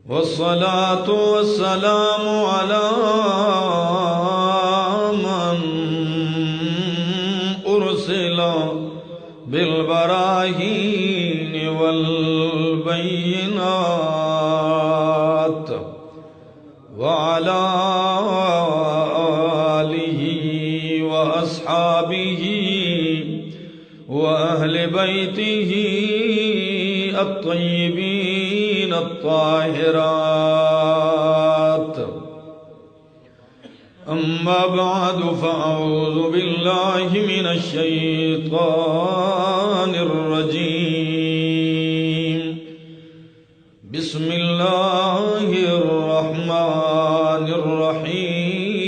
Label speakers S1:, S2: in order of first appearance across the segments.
S1: والصلاة والسلام على من أرسل بالبراهين والبينات وعلى آله وأصحابه وأهل بيته الطيبين الطاهرات. أما بعد فأعوذ بالله من الشيطان الرجيم. بسم الله الرحمن الرحيم.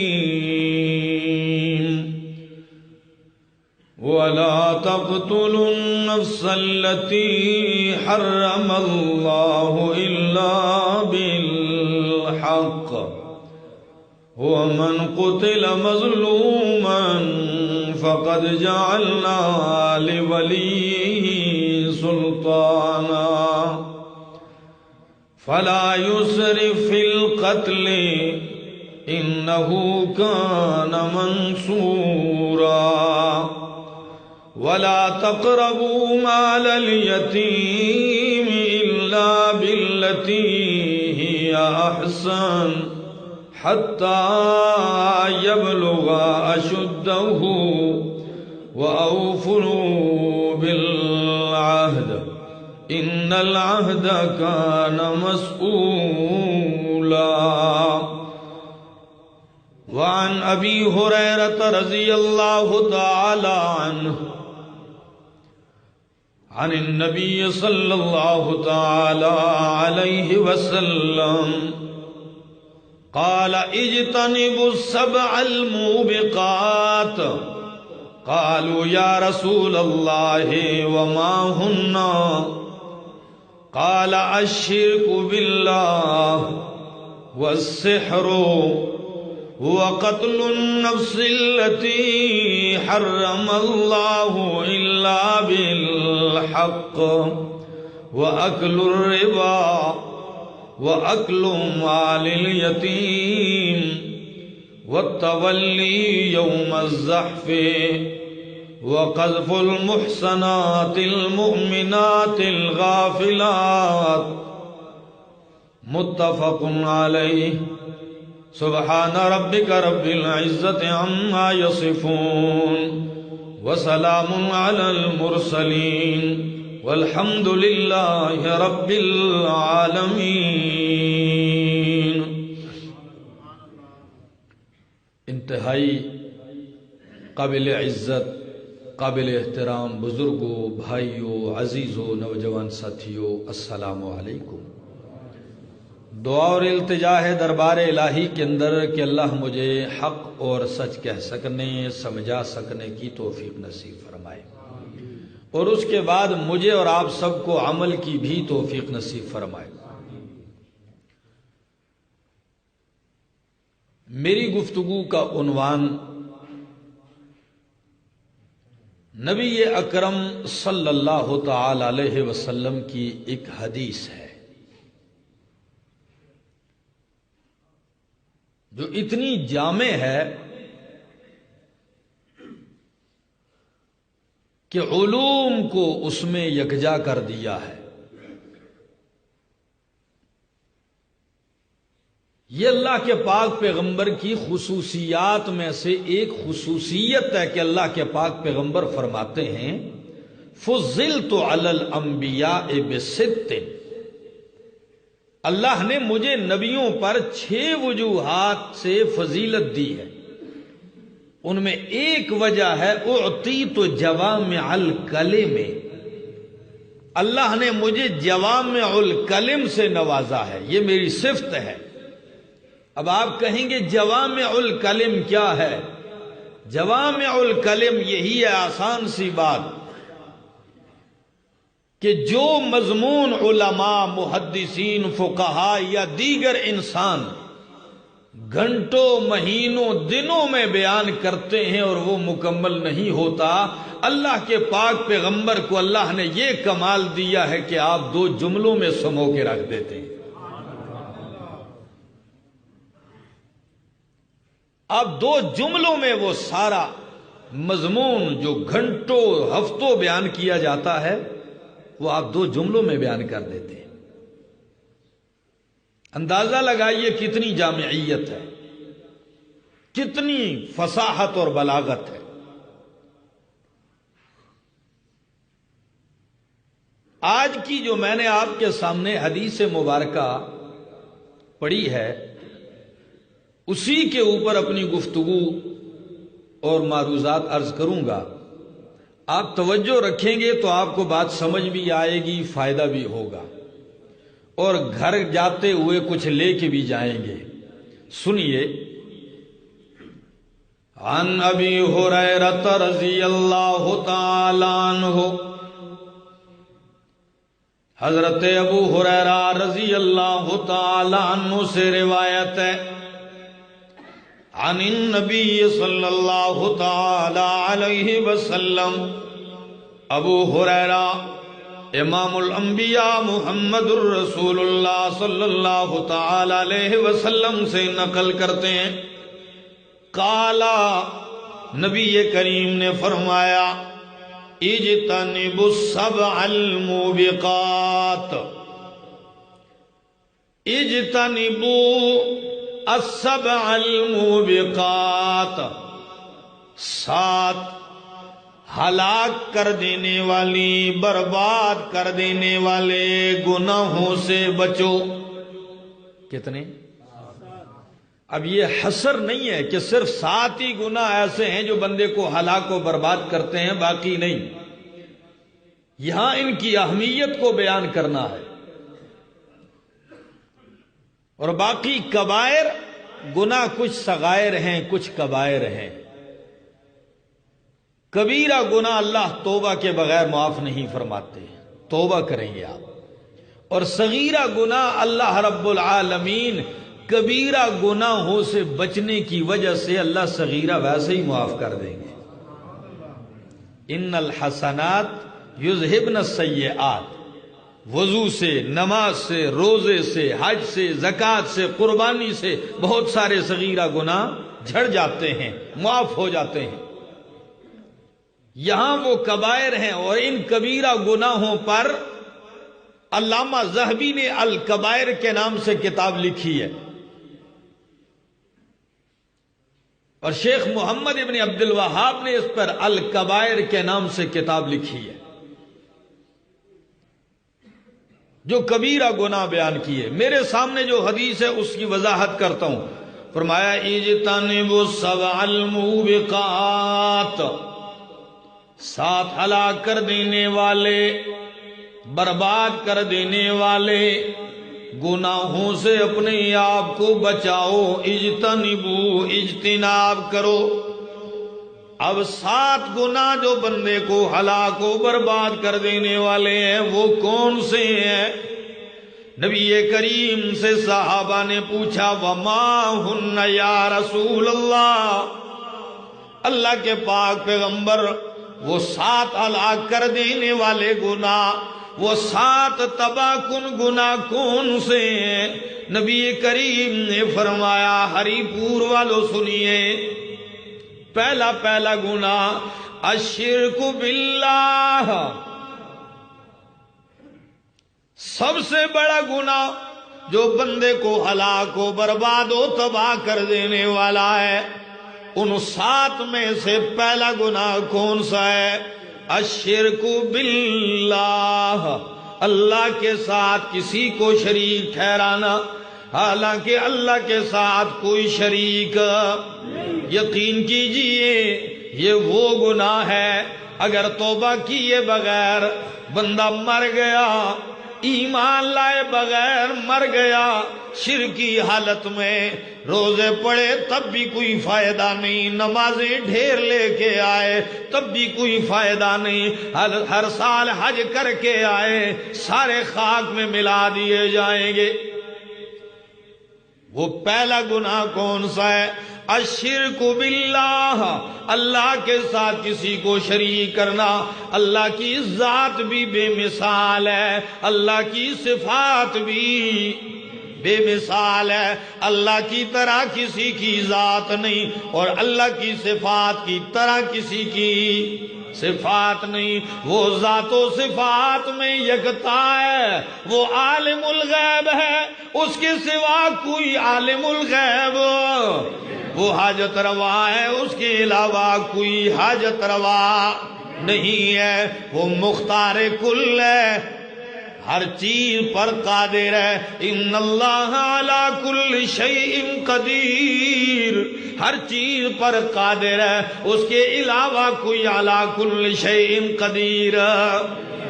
S1: ولا تقتلوا النفس التي حرم الله إلا بالحق ومن قتل مظلوما فقد جعلنا لوليه سلطانا فلا يسرف في القتل إنه كان منصورا. ولا تقربوا مال اليتيم إلا بالتي هي أحسن حتى يبلغ أشده وأوفوا بالعهد إن العهد كان مسؤولا. وعن أبي هريرة رضي الله تعالى عنه عن النبي صلى الله تعالى عليه وسلم قال اجتنبوا السبع الموبقات. قالوا يا رسول الله وما هن؟ قال الشرك بالله والسحر وقتل النفس التي حرم الله إلا بالحق وأكل الربا وأكل مال اليتيم والتولي يوم الزحف وقذف المحصنات المؤمنات الغافلات. متفق عليه. سبحان ربك رب العزة عما يصفون وسلام على المرسلين والحمد لله رب العالمین.
S2: انتہائی قابل عزت، قابل احترام بزرگوں، بھائیوں، عزیزوں، نوجوان ساتھیوں، السلام علیکم. دعا اور التجا ہے دربار الہی کے اندر کہ اللہ مجھے حق اور سچ کہہ سکنے، سمجھا سکنے کی توفیق نصیب فرمائے، اور اس کے بعد مجھے اور آپ سب کو عمل کی بھی توفیق نصیب فرمائے. میری گفتگو کا عنوان نبی اکرم صلی اللہ تعالی علیہ وسلم کی ایک حدیث ہے جو اتنی جامع ہے کہ علوم کو اس میں یکجا کر دیا ہے. یہ اللہ کے پاک پیغمبر کی خصوصیات میں سے ایک خصوصیت ہے کہ اللہ کے پاک پیغمبر فرماتے ہیں فضلت علی الانبیاء بست. اللہ نے مجھے نبیوں پر 6 وجوہات سے فضیلت دی ہے. ان میں ایک وجہ ہے اعطیت جوامع الکلم. اللہ نے مجھے جوامع الکلم سے نوازا ہے، یہ میری صفت ہے. اب آپ کہیں گے جوامع الکلم کیا ہے؟ جوامع الکلم یہی ہے، آسان سی بات، کہ جو مضمون علماء، محدثین، فقہاء یا دیگر انسان گھنٹوں مہینوں دنوں میں بیان کرتے ہیں اور وہ مکمل نہیں ہوتا. اللہ کے پاک پیغمبر کو اللہ نے یہ کمال دیا ہے کہ آپ 2 جملوں میں سمو کے رکھ دیتے ہیں. آپ 2 جملوں میں وہ سارا مضمون جو گھنٹوں ہفتوں بیان کیا جاتا ہے وہ آپ 2 جملوں میں بیان کر دیتے ہیں. اندازہ لگائیے کتنی جامعیت ہے، کتنی فصاحت اور بلاغت ہے. آج کی جو میں نے آپ کے سامنے حدیث مبارکہ پڑھی ہے اسی کے اوپر اپنی گفتگو اور معروضات عرض کروں گا. آپ توجہ رکھیں گے تو آپ کو بات سمجھ بھی آئے گی، فائدہ بھی ہوگا، اور گھر جاتے ہوئے کچھ لے کے بھی جائیں گے. سنیے. عن ابی ہریرہ رضی اللہ تعالی عنہ، حضرت ابو ہریرہ رضی اللہ تعالی عنہ سے روایت ہے. عن النبی صلی اللہ تعالی علیہ وسلم، ابو ہریرہ امام الانبیاء محمد الرسول اللہ صلی اللہ تعالی علیہ وسلم سے نقل کرتے ہیں. قالا، نبی کریم نے فرمایا، اجتنبوا السبع الموبقات، اجتنبوا السبع الموبقات، 7 ہلاک کر دینے والی، برباد کر دینے والے گناہوں سے بچو. کتنے؟ اب یہ حصر نہیں ہے کہ صرف 7 ہی گناہ ایسے ہیں جو بندے کو ہلاک و برباد کرتے ہیں، باقی نہیں. یہاں ان کی اہمیت کو بیان کرنا ہے. اور باقی کبائر گناہ کچھ صغائر ہیں، کچھ کبائر ہیں. کبیرہ گناہ اللہ توبہ کے بغیر معاف نہیں فرماتے، توبہ کریں گے آپ. اور صغیرہ گناہ اللہ رب العالمین کبیرہ گناہوں سے بچنے کی وجہ سے اللہ صغیرہ ویسے ہی معاف کر دیں گے. ان الحسنات یذہبن السیئات، وضو سے، نماز سے، روزے سے، حج سے، زکوٰۃ سے، قربانی سے بہت سارے صغیرہ گناہ جھڑ جاتے ہیں، معاف ہو جاتے ہیں. یہاں وہ کبائر ہیں، اور ان کبیرہ گناہوں پر علامہ ذہبی نے الکبائر کے نام سے کتاب لکھی ہے، اور شیخ محمد ابن عبد الوہاب نے اس پر الکبائر کے نام سے کتاب لکھی ہے، جو کبیرہ گناہ بیان کیے. میرے سامنے جو حدیث ہے اس کی وضاحت کرتا ہوں. فرمایا اجتنبوا السبع الموبقات، 7 ہلاک کر دینے والے، برباد کر دینے والے گناہوں سے اپنے آپ کو بچاؤ. اجتنبوا، اجتناب کرو. اب 7 گناہ جو بندے کو ہلاک و برباد کر دینے والے ہیں وہ کون سے ہیں؟ نبی کریم سے صحابہ نے پوچھا، وما ہن یا رسول اللہ، اللہ کے پاک پیغمبر وہ 7 ہلاک کر دینے والے گناہ، وہ 7 تباہ کن گناہ کون سے ہیں؟ نبی کریم نے فرمایا، ہری پور والو سنیے، پہلا گناہ الشرک باللہ، سب سے بڑا گناہ جو بندے کو ہلاک و برباد و تباہ کر دینے والا ہے. ان 7 میں سے پہلا گناہ کون سا ہے؟ الشرک باللہ، اللہ کے ساتھ کسی کو شریک ٹھہرانا، حالانکہ اللہ کے ساتھ کوئی شریک. یقین کیجئے یہ وہ گناہ ہے اگر توبہ کیے بغیر بندہ مر گیا، ایمان لائے بغیر مر گیا، شرکی حالت میں، روزے پڑے تب بھی کوئی فائدہ نہیں، نمازیں ڈھیر لے کے آئے تب بھی کوئی فائدہ نہیں، ہر سال حج کر کے آئے سارے خاک میں ملا دیے جائیں گے.
S1: وہ پہلا گناہ کون سا ہے؟ الشرک باللہ، اللہ کے ساتھ کسی کو شریک کرنا۔ اللہ کی ذات بھی بے مثال ہے، اللہ کی صفات بھی بے مثال ہے۔ اللہ کی طرح کسی کی ذات نہیں، اور اللہ کی صفات کی طرح کسی کی صفات نہیں۔ وہ ذات و صفات میں یکتا ہے، وہ عالم الغیب ہے، اس کے سوا کوئی عالم الغیب، وہ حاجت روا ہے، اس کے علاوہ کوئی حاجت روا نہیں ہے۔ وہ مختار کل ہے، ہر چیز پر قادر ہے۔ ان اللہ علی کل شیء قدیر، ہر چیز پر قادر ہے، اس کے علاوہ کوئی علی کل شیء قدیر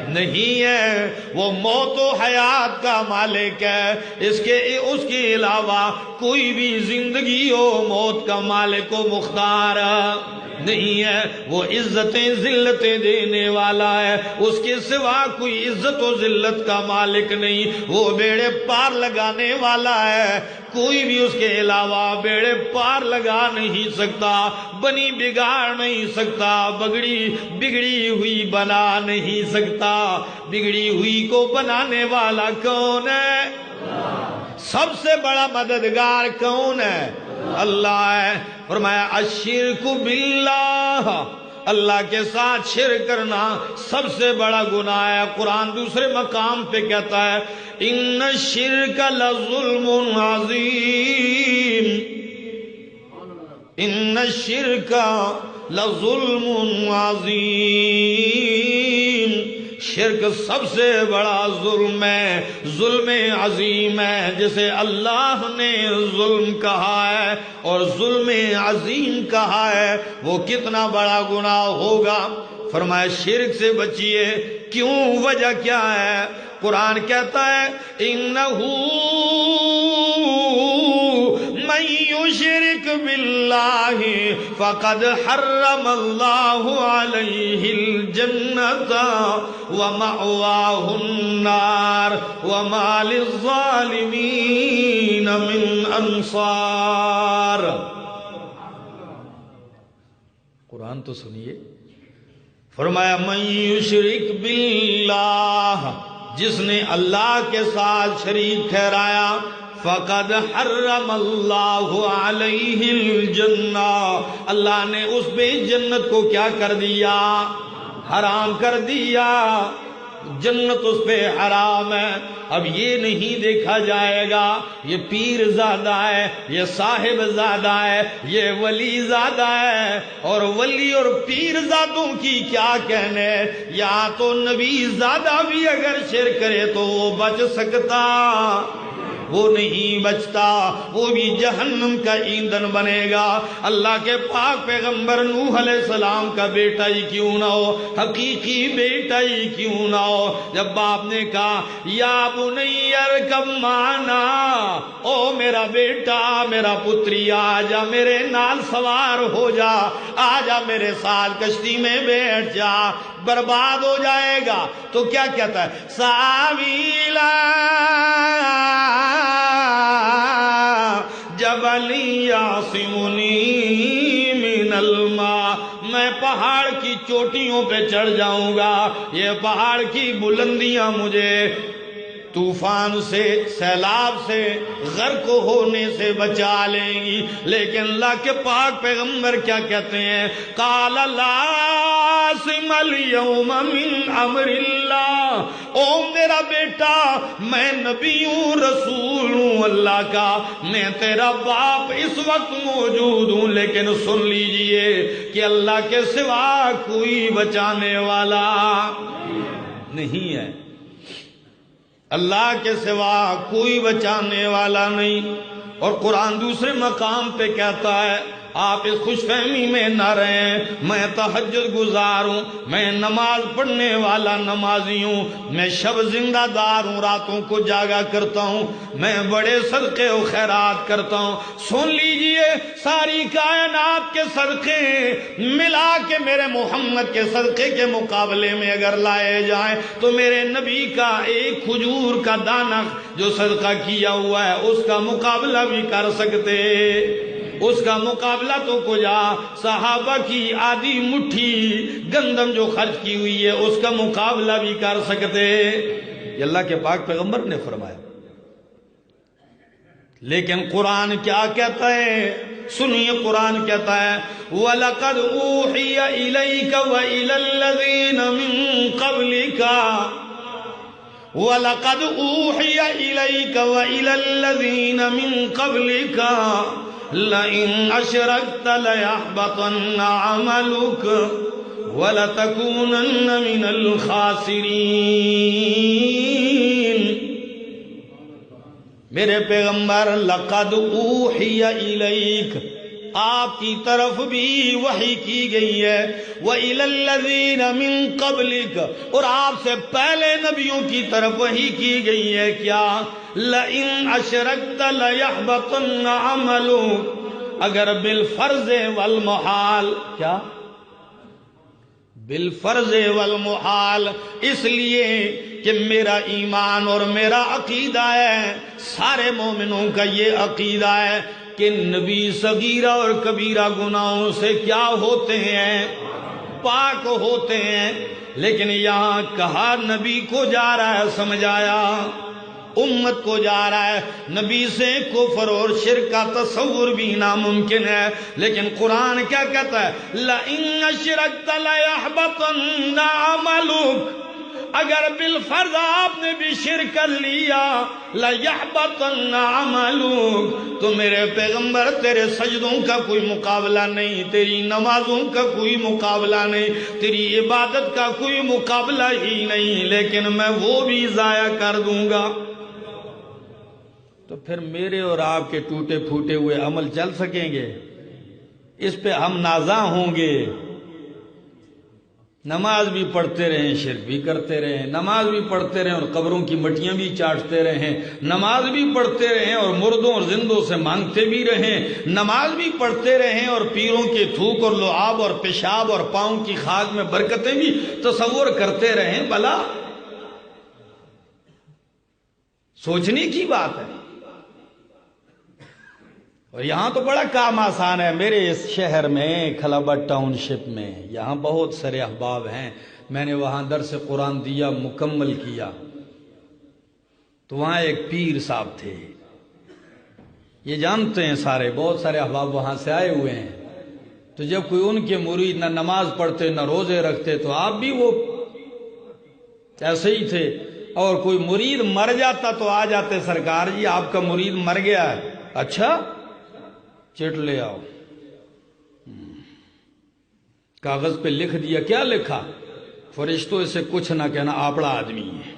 S1: نہیں ہے۔ وہ موت و حیات کا مالک ہے، اس کے علاوہ کوئی بھی زندگی و موت کا مالک و مختار نہیں ہے۔ وہ عزتیں ذلتیں دینے والا ہے، اس کے سوا کوئی عزت و ذلت کا مالک نہیں۔ وہ بیڑے پار لگانے والا ہے، کوئی بھی اس کے علاوہ بیڑے پار لگا نہیں سکتا، بنی بگاڑ نہیں سکتا، بگڑی ہوئی بنا نہیں سکتا۔ بگڑی ہوئی کو بنانے والا کون ہے؟ سب سے بڑا مددگار کون ہے؟ اللہ ہے۔ فرمایا الشرک باللہ، اللہ کے ساتھ شرک کرنا سب سے بڑا گناہ ہے۔ قرآن دوسرے مقام پہ کہتا ہے ان الشرک لظلم عظیم، ان الشرک لظلم عظیم، شرک سب سے بڑا ظلم ہے، ظلم عظیم ہے، جسے اللہ نے ظلم کہا ہے اور ظلم عظیم کہا ہے، وہ کتنا بڑا گناہ ہوگا۔ فرمایا شرک سے بچیے۔ کیوں؟ وجہ کیا ہے؟ قرآن کہتا ہے انہو من یشرک باللہ فقد حرم اللہ علیہ الجنۃ ومأواہ النار وما للظالمین من انصار۔
S2: قرآن تو سنیے۔
S1: فرمایا من یشرک باللہ، جس نے اللہ کے ساتھ شریک ٹھہرایا، فقد حرم اللہ علیہ الجنہ، اللہ نے اس پہ جنت کو کیا کر دیا؟ حرام کر دیا۔ جنت اس پہ حرام ہے۔ اب یہ نہیں دیکھا جائے گا یہ پیر زادہ ہے، یہ صاحب زادہ ہے، یہ ولی زادہ ہے، اور ولی اور پیر زادوں کی کیا کہنے، یا تو نبی زادہ بھی اگر شرک کرے تو وہ بچ سکتا، وہ نہیں بچتا، وہ بھی جہنم کا ایندھن بنے گا۔ اللہ کے پاک پیغمبر نوح علیہ السلام کا بیٹا ہی کیوں نہ ہو، حقیقی بیٹا ہی کیوں نہ ہو، جب باپ نے کہا یا بنی ارکب معنا، او میرا بیٹا، میرا پتری، آجا میرے نال سوار ہو جا، آجا میرے ساتھ کشتی میں بیٹھ جا، برباد ہو جائے گا۔ تو کیا کہتا ہے؟ ساویلا جبل یعصمنی من الماء، میں پہاڑ کی چوٹیوں پہ چڑھ جاؤں گا، یہ پہاڑ کی بلندیاں مجھے طوفان سے، سیلاب سے، غرق ہونے سے بچا لیں گی۔ لیکن اللہ کے پاک پیغمبر کیا کہتے ہیں؟ قال لا عاصم اليوم من امر اللہ، او میرا بیٹا، میں نبی ہوں، رسول ہوں اللہ کا، میں تیرا باپ اس وقت موجود ہوں، لیکن سن لیجئے کہ اللہ کے سوا کوئی بچانے والا نہیں ہے، اللہ کے سوا کوئی بچانے والا نہیں۔ اور قرآن دوسرے مقام پہ کہتا ہے آپ اس خوش فہمی میں نہ رہیں میں تہجد گزار ہوں، میں نماز پڑھنے والا نمازی ہوں، میں شب زندہ دار ہوں، راتوں کو جاگا کرتا ہوں، میں بڑے صدقے و خیرات کرتا ہوں۔ سن لیجئے ساری کائنات کے صدقے ملا کے میرے محمد کے صدقے کے مقابلے میں اگر لائے جائیں تو میرے نبی کا ایک کھجور کا دانہ جو صدقہ کیا ہوا ہے اس کا مقابلہ بھی کر سکتے، اس کا مقابلہ تو کجا صحابہ کی آدھی مٹھی گندم جو خرچ کی ہوئی ہے اس کا مقابلہ بھی کر سکتے۔ یہ اللہ کے پاک پیغمبر نے فرمایا۔ لیکن قرآن کیا کہتا ہے؟ سنیے قرآن کہتا ہے وَلَقَدْ أُوحِيَ إِلَيْكَ وَإِلَى الَّذِينَ مِن قَبْلِكَ وَلَقَدْ أُوحِيَ إِلَيْكَ وَإِلَى الَّذِينَ مِن قَبْلِكَ لَئِنْ أَشْرَكْتَ لَيَحْبَطَنَّ عَمَلُكَ وَلَتَكُونَنَّ مِنَ الْخَاسِرِينَ۔ میرے پیغمبر لقد اوحی الیک، آپ کی طرف بھی وحی کی گئی ہے، وَإِلَى الَّذِينَ مِن قَبْلِكَ، اور آپ سے پہلے نبیوں کی طرف وحی کی گئی ہے کیا؟ لَإِنْ أَشْرَكْتَ لَيَحْبَطَنَّ عَمَلُكَ، اگر بالفرض والمحال، کیا؟ بالفرض والمحال، اس لیے کہ میرا ایمان اور میرا عقیدہ ہے، سارے مومنوں کا یہ عقیدہ ہے کہ نبی صغیرہ اور کبیرہ گناہوں سے کیا ہوتے ہیں؟ پاک ہوتے ہیں۔ لیکن یہاں کہا نبی کو جا رہا ہے، سمجھایا امت کو جا رہا ہے، نبی سے کفر اور شرک کا تصور بھی ناممکن ہے۔ لیکن قرآن کیا کہتا ہے؟ لَإِنْ أَشْرَكْتَ لَيَحْبَطَنَّ عَمَلُكَ، اگر بالفرض آپ نے بھی شرک کر لیا، لَيَحْبَطَنَّ عَمَلُكَ، تو میرے پیغمبر تیرے سجدوں کا کوئی مقابلہ نہیں، تیری نمازوں کا کوئی مقابلہ نہیں، تیری عبادت کا کوئی مقابلہ ہی نہیں، لیکن میں وہ بھی ضائع کر دوں گا۔ تو پھر میرے اور آپ کے ٹوٹے پھوٹے ہوئے عمل چل سکیں گے؟ اس پہ ہم نازاں ہوں گے۔ نماز بھی پڑھتے رہیں، شرک بھی کرتے رہیں، نماز بھی پڑھتے رہیں اور قبروں کی مٹیاں بھی چاٹتے رہیں، نماز بھی پڑھتے رہیں اور مردوں اور زندوں سے مانگتے بھی رہیں، نماز بھی پڑھتے رہیں اور پیروں کے تھوک اور لعاب اور پیشاب اور پاؤں کی خاک میں برکتیں بھی تصور کرتے رہیں۔ بھلا سوچنے کی بات ہے۔ اور یہاں تو بڑا کام آسان ہے، میرے اس شہر میں کھلابا ٹاؤن شپ میں یہاں بہت سارے احباب ہیں، میں نے وہاں درس قرآن دیا، مکمل کیا، تو وہاں ایک پیر صاحب تھے، یہ جانتے ہیں سارے، بہت سارے احباب وہاں سے آئے ہوئے ہیں، تو جب کوئی ان کے مرید نہ نماز پڑھتے نہ روزے رکھتے تو آپ بھی وہ ایسے ہی تھے، اور کوئی مرید مر جاتا تو آ جاتے، سرکار جی آپ کا مرید مر گیا ہے، اچھا چٹ لے آؤ۔ کاغذ پہ لکھ دیا، کیا لکھا؟ فرشتوں سے کچھ نہ کہنا، آپڑا آدمی ہے۔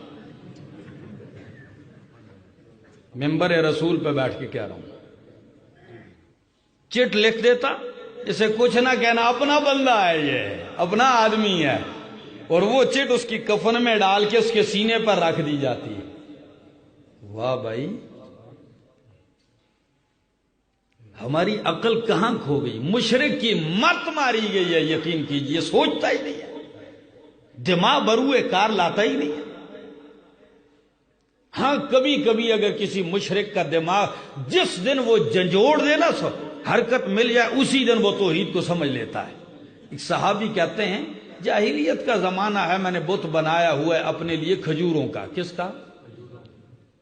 S1: ممبر رسول پہ بیٹھ کے کہہ رہا ہوں، چٹ لکھ دیتا، اسے کچھ نہ کہنا، اپنا بندہ ہے، یہ اپنا آدمی ہے، اور وہ چٹ اس کی کفن میں ڈال کے اس کے سینے پر رکھ دی جاتی ہے۔ واہ بھائی، ہماری عقل کہاں کھو گئی؟ مشرک کی مت ماری گئی ہے، یقین کیجئے، سوچتا ہی نہیں ہے، دماغ بروئے کار لاتا ہی نہیں ہے۔ ہاں کبھی کبھی اگر کسی مشرک کا دماغ جس دن وہ جھنجھوڑ دے نا، سو حرکت مل جائے، اسی دن وہ توحید کو سمجھ لیتا ہے۔ ایک صحابی کہتے ہیں جاہلیت کا زمانہ ہے، میں نے بت بنایا ہوا ہے اپنے لیے کھجوروں کا۔ کس کا؟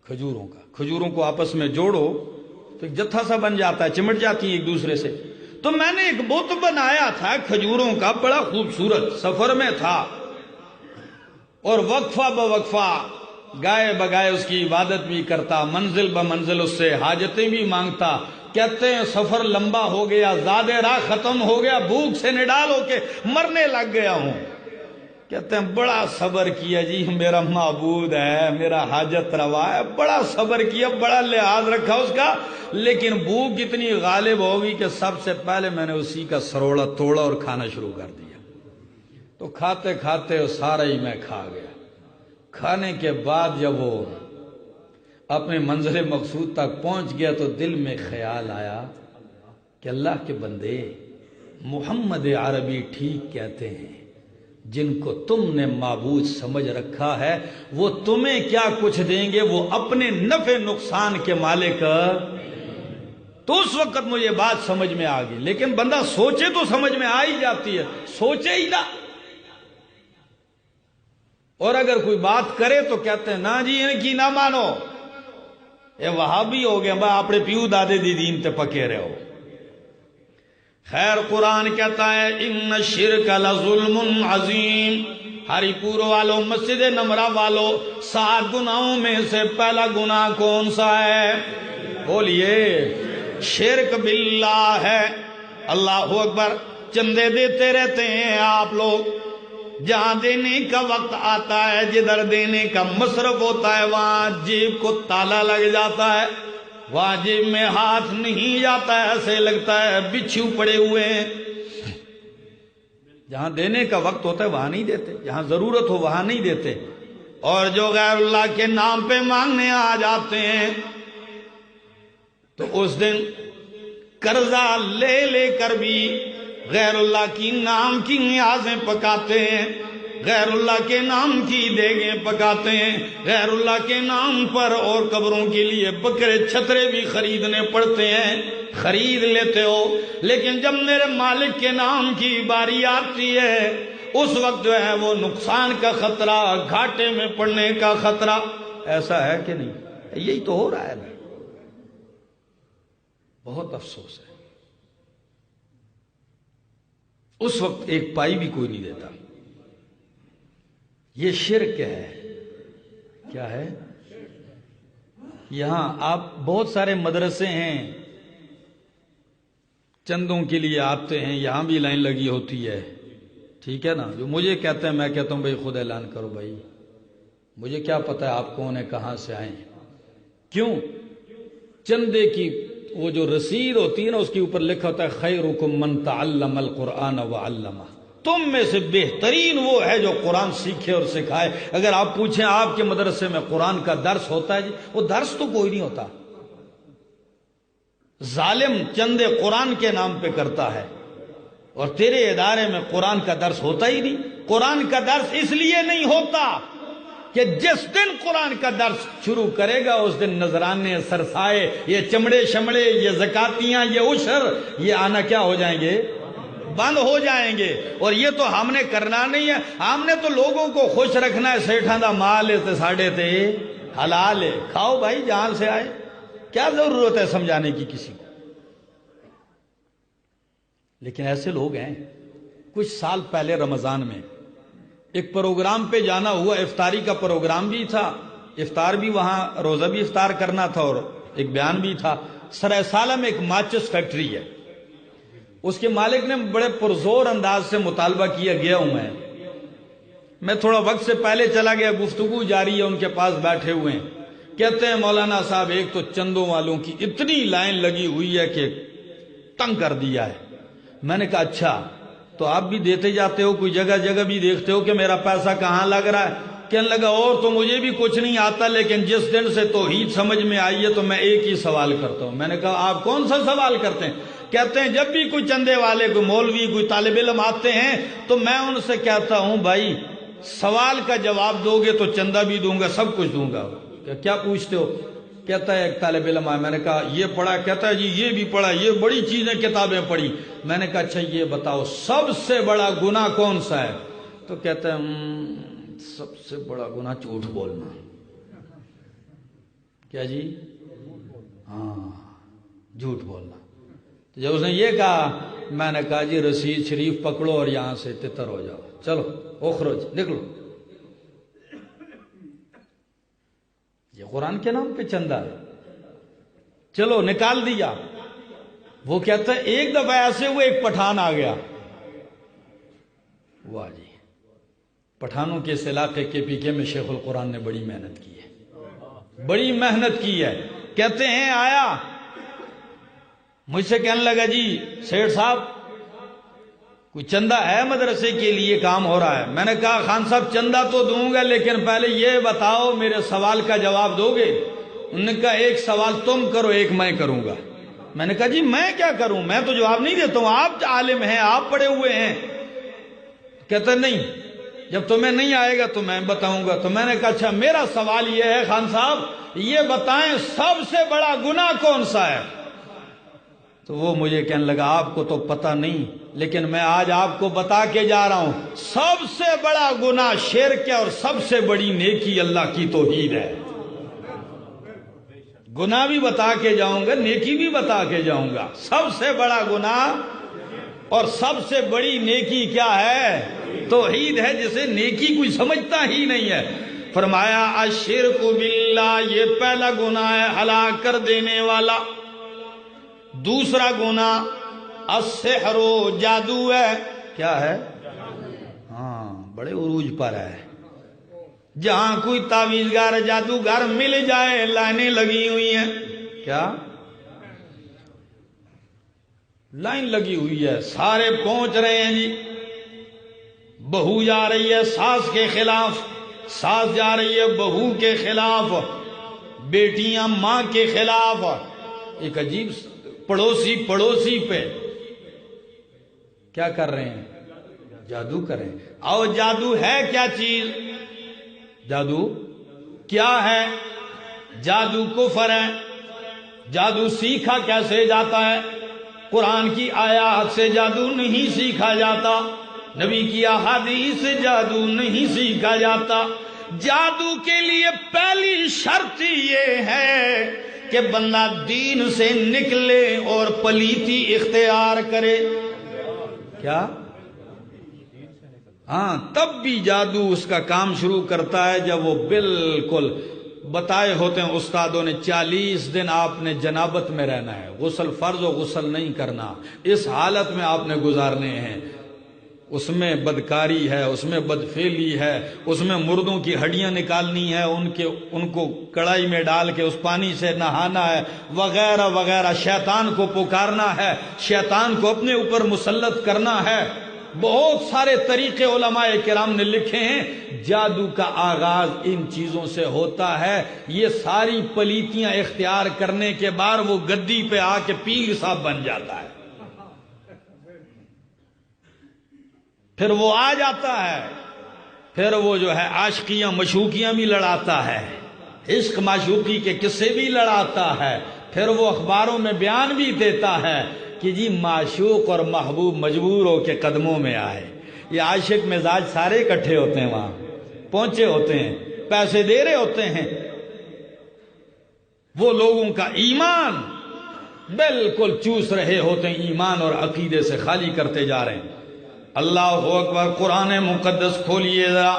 S1: کھجوروں کا۔ کھجوروں کو آپس میں جوڑو تو ایک جتھا سا بن جاتا ہے، چمٹ جاتی ہیں ایک دوسرے سے۔ تو میں نے ایک بت بنایا تھا کھجوروں کا، بڑا خوبصورت، سفر میں تھا، اور وقفہ بوقفہ گائے بگائے اس کی عبادت بھی کرتا، منزل بمنزل اس سے حاجتیں بھی مانگتا۔ کہتے ہیں سفر لمبا ہو گیا، زاد راہ ختم ہو گیا، بھوک سے نڈال ہو کے مرنے لگ گیا ہوں۔ کہتے ہیں بڑا صبر کیا جی، میرا معبود ہے، میرا حاجت روا ہے، بڑا صبر کیا، بڑا لحاظ رکھا اس کا، لیکن بھوک اتنی غالب ہوگی کہ سب سے پہلے میں نے اسی کا سروڑا توڑا اور کھانا شروع کر دیا۔ تو کھاتے کھاتے سارا ہی میں کھا گیا۔ کھانے کے بعد جب وہ اپنے منزل مقصود تک پہنچ گیا تو دل میں خیال آیا کہ اللہ کے بندے، محمد عربی ٹھیک کہتے ہیں، جن کو تم نے معبود سمجھ رکھا ہے وہ تمہیں کیا کچھ دیں گے، وہ اپنے نفع نقصان کے مالک۔ تو اس وقت مجھے بات سمجھ میں آ گئی، لیکن بندہ سوچے تو سمجھ میں آ ہی جاتی ہے، سوچے ہی نہ، اور اگر کوئی بات کرے تو کہتے ہیں نا جی ان کی نہ مانو، اے وہابی ہو گیا، با اپنے پیو دادے دی دین تے پکے رہو۔ خیر قرآن کہتا ہے ان الشرک لظلم عظیم۔ ہری پور والوں، مسجد نمرہ والوں، 7 گناہوں میں سے پہلا گناہ کون سا ہے؟ بولیے، شرک باللہ ہے۔ اللہ اکبر۔ چندے دیتے رہتے ہیں آپ لوگ، جہاں دینے کا وقت آتا ہے، جدھر دینے کا مصرف ہوتا ہے وہاں جیب کو تالا لگ جاتا ہے، وہاں جیب میں ہاتھ نہیں جاتا ہے، ایسے لگتا ہے بچھو پڑے ہوئے ہیں۔ جہاں دینے کا وقت ہوتا ہے وہاں نہیں دیتے، جہاں ضرورت ہو وہاں نہیں دیتے، اور جو غیر اللہ کے نام پہ مانگنے آ جاتے ہیں تو اس دن قرضہ لے لے کر بھی غیر اللہ کی نام کی نیازیں پکاتے ہیں، غیر اللہ کے نام کی دیگیں پکاتے ہیں، غیر اللہ کے نام پر اور قبروں کے لیے بکرے چھترے بھی خریدنے پڑتے ہیں، خرید لیتے ہو، لیکن جب میرے مالک کے نام کی باری آتی ہے اس وقت جو ہے وہ نقصان کا خطرہ، گھاٹے میں پڑنے کا خطرہ۔ ایسا ہے کہ نہیں؟ یہی تو ہو رہا ہے نا۔ بہت افسوس ہے، اس وقت ایک پائی بھی کوئی نہیں دیتا۔ یہ شرک ہے۔ کیا ہے؟ یہاں آپ بہت سارے مدرسے ہیں، چندوں کے لیے آتے ہیں، یہاں بھی لائن لگی ہوتی ہے، ٹھیک ہے نا؟ جو مجھے کہتے ہیں میں کہتا ہوں بھائی خود اعلان کرو، بھائی مجھے کیا پتہ ہے آپ کون ہیں، کہاں سے آئے ہیں۔ کیوں؟ چندے کی وہ جو رسید ہوتی ہے نا، اس کے اوپر لکھا ہوتا ہے خیرکم من تعلم القرآن وعلمہ، تم میں سے بہترین وہ ہے جو قرآن سیکھے اور سکھائے۔ اگر آپ پوچھیں آپ کے مدرسے میں قرآن کا درس ہوتا ہے جی؟ وہ درس تو کوئی نہیں ہوتا، ظالم چندے قرآن کے نام پہ کرتا ہے، اور تیرے ادارے میں قرآن کا درس ہوتا ہی نہیں۔ قرآن کا درس اس لیے نہیں ہوتا کہ جس دن قرآن کا درس شروع کرے گا اس دن نذرانے، سرسائے، یہ چمڑے شمڑے، یہ زکاتیاں، یہ عشر، یہ آنا کیا ہو جائیں گے؟ بند ہو جائیں گے۔ اور یہ تو ہم نے کرنا نہیں ہے، ہم نے تو لوگوں کو خوش رکھنا ہے۔ سیٹھاں دا مال ہے تے ساڑھے تے حلال ہے، کھاؤ بھائی جہاں سے آئے، کیا ضرورت ہے سمجھانے کی کسی کو؟ لیکن ایسے لوگ ہیں۔ کچھ سال پہلے رمضان میں ایک پروگرام پہ جانا ہوا، افطاری کا پروگرام بھی تھا، افطار بھی وہاں، روزہ بھی افطار کرنا تھا اور ایک بیان بھی تھا۔ سرائے سالہ میں ایک ماچس فیکٹری ہے، اس کے مالک نے بڑے پرزور انداز سے مطالبہ کیا، گیا ہوں میں تھوڑا وقت سے پہلے چلا گیا، گفتگو جاری ہے، ان کے پاس بیٹھے ہوئے ہیں، کہتے ہیں مولانا صاحب ایک تو چندوں والوں کی اتنی لائن لگی ہوئی ہے کہ تنگ کر دیا ہے۔ میں نے کہا اچھا تو آپ بھی دیتے جاتے ہو، کوئی جگہ جگہ بھی دیکھتے ہو کہ میرا پیسہ کہاں لگ رہا ہے؟ کہنے لگا اور تو مجھے بھی کچھ نہیں آتا، لیکن جس دن سے توحید سمجھ میں آئی ہے تو میں ایک ہی سوال کرتا ہوں۔ میں نے کہا آپ کون سا سوال کرتے ہیں؟ کہتے ہیں جب بھی کوئی چندے والے، کوئی مولوی، کوئی طالب علم آتے ہیں تو میں ان سے کہتا ہوں بھائی سوال کا جواب دو گے تو چندہ بھی دوں گا، سب کچھ دوں گا۔ کیا پوچھتے ہو؟ کہتا ہے ایک طالب علم آیا، میں نے کہا یہ پڑھا؟ کہتا ہے جی یہ بھی پڑھا، یہ بڑی چیزیں کتابیں پڑھی۔ میں نے کہا اچھا یہ بتاؤ سب سے بڑا گناہ کون سا ہے؟ تو کہتا ہے سب سے بڑا گناہ جھوٹ بولنا۔ کیا جی؟ ہاں جھوٹ بولنا۔ تو جب اس نے یہ کہا میں نے کہا جی رسید شریف پکڑو اور یہاں سے تتر ہو جاؤ، چلو اخرج، نکلو۔ یہ قرآن کے نام پہ چندہ ہے، چلو نکال دیا۔ وہ کہتا ہے ایک دفعہ ایسے ہوئے ایک پٹھان آ گیا، واہ جی
S2: پٹھانوں کے اس علاقے کے پی کے میں شیخ القرآن نے بڑی محنت کی ہے، بڑی محنت کی ہے۔ کہتے ہیں آیا مجھ سے کہنے لگا جی سیٹھ صاحب کوئی چندہ ہے مدرسے کے لیے، کام ہو رہا ہے۔ میں نے کہا خان صاحب چندہ تو دوں گا لیکن پہلے یہ بتاؤ میرے سوال کا جواب دو گے؟ انہوں نے کہا ایک سوال تم کرو ایک میں کروں گا۔ میں نے کہا جی میں کیا کروں، میں تو جواب نہیں دیتا ہوں، آپ عالم ہیں آپ پڑھے ہوئے ہیں۔ کہتا نہیں جب تمہیں نہیں آئے گا تو میں بتاؤں گا۔ تو میں نے کہا اچھا میرا سوال یہ ہے خان صاحب یہ بتائیں سب سے بڑا گناہ کون سا ہے؟ تو وہ مجھے کہنے لگا آپ کو تو پتہ نہیں لیکن میں آج آپ کو بتا کے جا رہا ہوں، سب سے بڑا گناہ شرک ہے اور سب سے بڑی نیکی اللہ کی توحید ہے۔ گناہ بھی بتا کے جاؤں گا نیکی بھی بتا کے جاؤں گا۔ سب سے بڑا گناہ اور سب سے بڑی نیکی کیا ہے؟ توحید ہے، جسے نیکی کوئی سمجھتا ہی نہیں ہے۔ فرمایا الشرک باللہ، یہ پہلا گناہ ہے ہلاک کر دینے والا۔ دوسرا گناہ السحر، جادو ہے۔ کیا ہے؟ ہاں بڑے عروج پر ہے، جہاں کوئی تعویذگر جادوگر مل جائے لائنیں لگی ہوئی ہیں۔ کیا لائن لگی ہوئی ہے، سارے پہنچ رہے ہیں جی۔ بہو جا رہی ہے ساس کے خلاف، ساس جا رہی ہے بہو کے خلاف، بیٹیاں ماں کے خلاف۔ ایک عجیب پڑوسی پہ کیا کر رہے ہیں؟ جادو کر رہے ہیں۔ اور جادو ہے کیا چیز؟ جادو کیا ہے؟ جادو کفر ہے۔ جادو سیکھا کیسے جاتا ہے؟ قرآن کی آیات سے جادو نہیں سیکھا جاتا، نبی کی احادیث سے جادو نہیں سیکھا جاتا۔ جادو کے لیے پہلی شرط یہ ہے کہ بندہ دین سے نکلے اور پلیتی اختیار کرے۔ کیا؟ ہاں تب بھی جادو اس کا کام شروع کرتا ہے جب وہ بالکل بتائے ہوتے ہیں استادوں نے 40 دن آپ نے جنابت میں رہنا ہے، غسل فرض و غسل نہیں کرنا، اس حالت میں آپ نے گزارنے ہیں۔ اس میں بدکاری ہے، اس میں بدفعلی ہے، اس میں مردوں کی ہڈیاں نکالنی ہے، ان کو کڑائی میں ڈال کے اس پانی سے نہانا ہے، وغیرہ وغیرہ۔ شیطان کو پکارنا ہے، شیطان کو اپنے اوپر مسلط کرنا ہے۔ بہت سارے طریقے علماء کرام نے لکھے ہیں۔ جادو کا آغاز ان چیزوں سے ہوتا ہے۔ یہ ساری پلیتیاں اختیار کرنے کے بعد وہ گدی پہ آ کے پیر صاحب بن جاتا ہے، پھر وہ آ جاتا ہے، پھر وہ جو ہے عاشقیاں مشوقیاں بھی لڑاتا ہے، عشق معشوقی کے قصے بھی لڑاتا ہے، پھر وہ اخباروں میں بیان بھی دیتا ہے کہ جی معشوق اور محبوب مجبور ہو کے قدموں میں آئے۔ یہ عاشق مزاج سارے اکٹھے ہوتے ہیں، وہاں پہنچے ہوتے ہیں، پیسے دے رہے ہوتے ہیں۔ وہ لوگوں کا ایمان بالکل چوس رہے ہوتے ہیں، ایمان اور عقیدے سے خالی کرتے جا رہے ہیں۔ اللہ اکبر۔ قرآن مقدس کھولیے ذرا،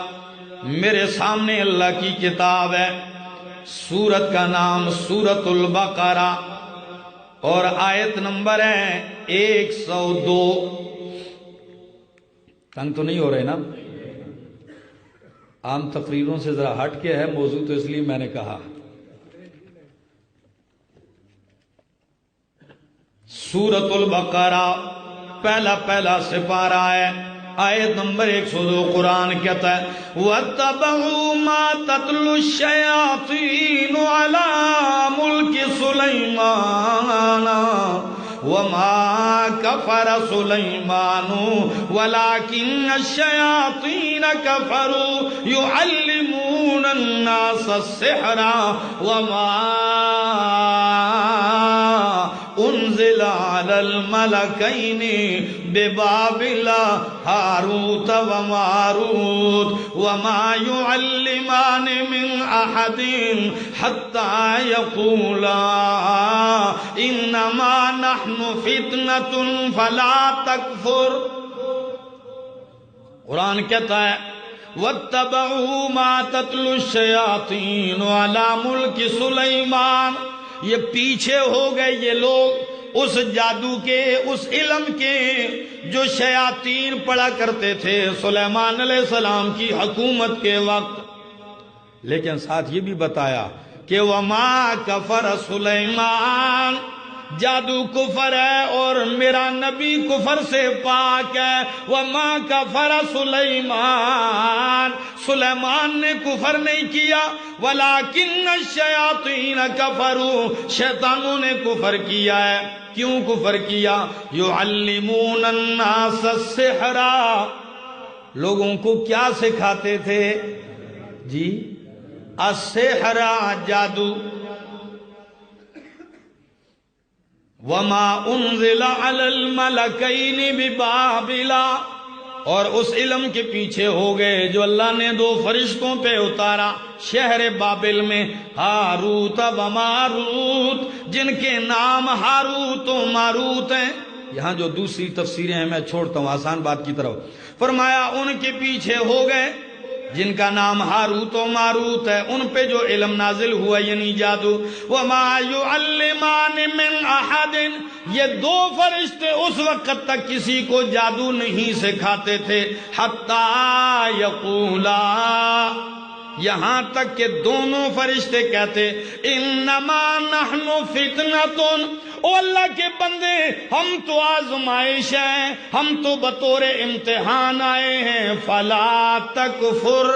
S2: میرے سامنے اللہ کی کتاب ہے، سورت کا نام سورت البقرہ اور آیت نمبر ہے 102۔ تنگ تو نہیں ہو رہے نا؟ عام تقریروں سے ذرا ہٹ کے ہے موضوع، تو اس لیے میں نے کہا۔ سورت البقرہ پہلا سپارہ ہے، آیت نمبر 102۔ قرآن کہتا ہے وَاتَّبَعُوا مَا تَتْلُو الشَّيَاطِينُ عَلَى مُلْكِ سُلَيْمَانَ وَمَا كَفَرَ سُلَيْمَانُ وَلَكِنَّ الشَّيَاطِينَ كَفَرُوا يُعَلِّمُونَ النَّاسَ السِّحْرَ وَمَا انزل على الملكين ببابل هاروت وماروت وما يعلمان من احد حتى يقولا انما نحن فتنة فلا تكفر۔ قرآن کہتا ہے واتبعوا ما تتلو الشياطين على ملك سليمان۔ یہ پیچھے ہو گئے یہ لوگ
S1: اس جادو کے، اس علم کے جو شیاطین پڑھا کرتے تھے سلیمان علیہ السلام کی حکومت کے وقت۔ لیکن ساتھ یہ بھی بتایا کہ وما کفر سلیمان، جادو کفر ہے اور میرا نبی کفر سے پاک ہے۔ وما کفر سلیمان، سلیمان نے کفر نہیں کیا، ولکن الشیاطین کفروا، شیطانوں نے کفر کیا ہے۔ کیوں کفر کیا؟ یعلمون الناس السحر، لوگوں کو کیا سکھاتے تھے جی؟ السحر، جادو۔ وما انزل علی الملکین ببابل، اور اس علم کے پیچھے ہو گئے جو اللہ نے 2 فرشتوں پہ اتارا شہر بابل میں، ہاروت و ماروت، جن کے نام ہاروت و ماروت ہیں۔ یہاں جو دوسری تفسیریں ہیں میں چھوڑتا ہوں آسان بات کی طرف۔ فرمایا ان کے پیچھے ہو گئے جن کا نام ہاروت و ماروت ہے، ان پہ جو علم نازل ہوا یعنی جادو۔ وما يعلمان من احد، یہ 2 فرشتے اس وقت تک کسی کو جادو نہیں سکھاتے تھے، حتی یقولا، یہاں تک کہ دونوں فرشتے کہتے انما نحن فتنۃ، او اللہ کے بندے ہم تو آزمائش ہیں، ہم تو بطور امتحان آئے ہیں، فلا تکفر،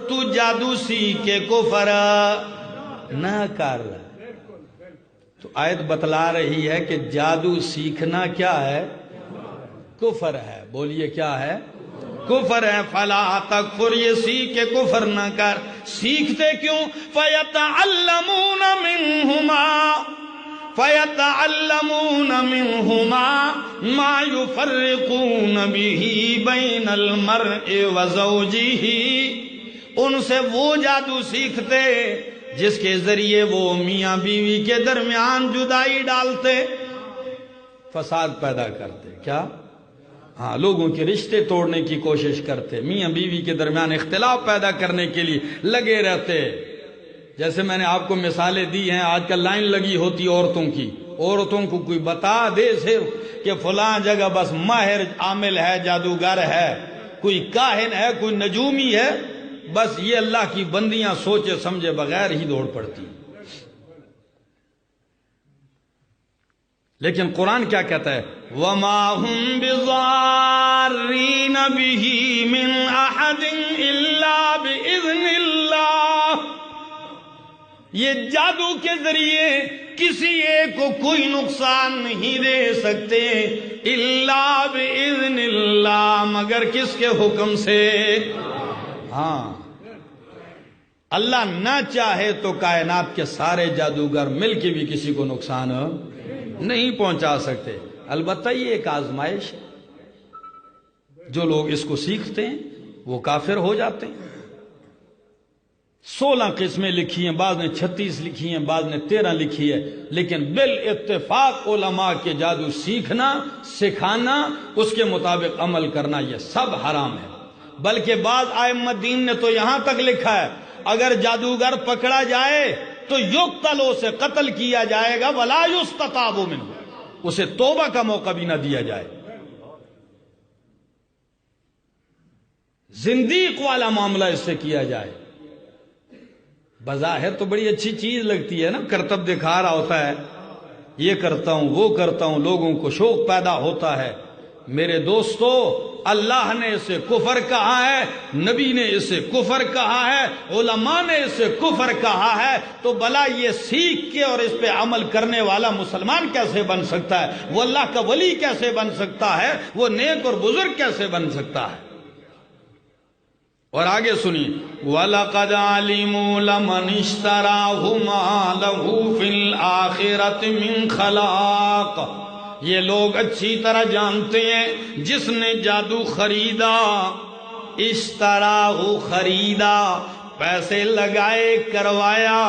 S1: تو جادو سیکھ کے کفر نہ کر۔ تو آیت بتلا رہی ہے کہ جادو سیکھنا کیا ہے؟ کفر ہے۔ بولیے کیا ہے؟ کفر ہے۔ فلا تکفر، یہ سیکھ کے کفر نہ کر۔ سیکھتے کیوں؟ فیتعلمون منہما، فَيَتَعَلَّمُونَ مِنْهُمَا مَا يُفَرِّقُونَ بِهِ بَيْنَ الْمَرْءِ وَزَوْجِهِ، ان سے وہ جادو سیکھتے جس کے ذریعے وہ میاں بیوی کے درمیان جدائی ڈالتے، فساد پیدا کرتے۔ کیا؟ ہاں، لوگوں کے رشتے توڑنے کی کوشش کرتے، میاں بیوی کے درمیان اختلاف پیدا کرنے کے لیے لگے رہتے۔ جیسے میں نے آپ کو مثالیں دی ہیں، آج کل لائن لگی ہوتی عورتوں کی، عورتوں کو کوئی بتا دے صرف کہ فلاں جگہ بس ماہر عامل ہے، جادوگر ہے، کوئی کاہن ہے، کوئی نجومی ہے، بس یہ اللہ کی بندیاں سوچے سمجھے بغیر ہی دوڑ پڑتی۔ لیکن قرآن کیا کہتا ہے؟ وَمَا هُمْ بِضَارِّينَ بِهِ مِنْ أَحَدٍ إِلَّا بِإِذْنِ اللَّهِ، یہ جادو کے ذریعے کسی ایک کو کوئی نقصان نہیں دے سکتے، الا باذن اللہ، مگر کس کے حکم سے؟ ہاں، اللہ نہ چاہے تو کائنات کے سارے جادوگر مل کے بھی کسی کو نقصان نہیں پہنچا سکتے۔ البتہ یہ ایک آزمائش ہے، جو لوگ اس کو سیکھتے ہیں وہ کافر ہو جاتے ہیں۔ 16 قسمیں لکھی ہیں، بعض نے 36 لکھی ہیں، بعض نے 13 لکھی ہے، لیکن بالاتفاق علماء کے جادو سیکھنا، سکھانا، اس کے مطابق عمل کرنا یہ سب حرام ہے۔ بلکہ بعض ائمہ دین نے تو یہاں تک لکھا ہے اگر جادوگر پکڑا جائے تو یقتل، اسے قتل کیا جائے گا، ولا یستتاب منہ، اسے توبہ کا موقع بھی نہ دیا جائے۔ زندیق والا معاملہ اس سے کیا جائے۔ بظاہر تو بڑی اچھی چیز لگتی ہے نا، کرتب دکھا رہا ہوتا ہے، یہ کرتا ہوں وہ کرتا ہوں، لوگوں کو شوق پیدا ہوتا ہے۔ میرے دوستو، اللہ نے اسے کفر کہا ہے، نبی نے اسے کفر کہا ہے، علماء نے اسے کفر کہا ہے، تو بلا یہ سیکھ کے اور اس پہ عمل کرنے والا مسلمان کیسے بن سکتا ہے؟ وہ اللہ کا ولی کیسے بن سکتا ہے؟ وہ نیک اور بزرگ کیسے بن سکتا ہے؟ اور آگے سنی، وَلَقَدْ عَلِمُوا لَمَنِ اشْتَرَاهُ مَا لَهُ فِي الْآخِرَةِ مِنْ خَلَاقٍ، یہ لوگ اچھی طرح جانتے ہیں جس نے جادو خریدا، اشتراہ خریدا، پیسے لگائے، کروایا،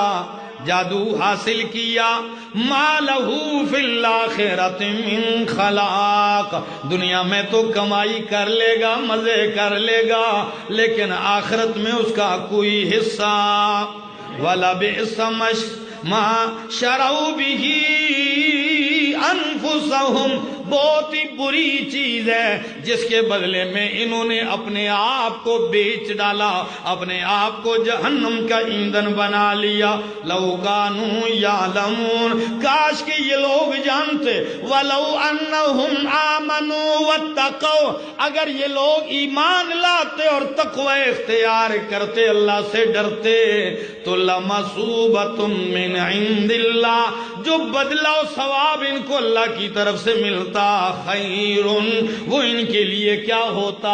S1: جادو حاصل کیا، ما لہو فی الآخرۃ من خلاق، دنیا میں تو کمائی کر لے گا، مزے کر لے گا، لیکن آخرت میں اس کا کوئی حصہ، وَلَبِئْسَ مَا شَرَوْا بِهِ انفسہم، بہت ہی بری چیز ہے جس کے بدلے میں انہوں نے اپنے آپ کو بیچ ڈالا، اپنے آپ کو جہنم کا ایندھن بنا لیا۔ لو کانوا یعلمون، کاش کہ یہ لوگ جانتے، ولو انہم آمنوا واتقوا، اگر یہ لوگ ایمان لاتے اور تقوی اختیار کرتے، اللہ سے ڈرتے، تو لمثوبۃ من عند اللہ، جو بدلہ و ثواب ان کو اللہ کی طرف سے ملتا، خیر، وہ ان کے لیے کیا ہوتا۔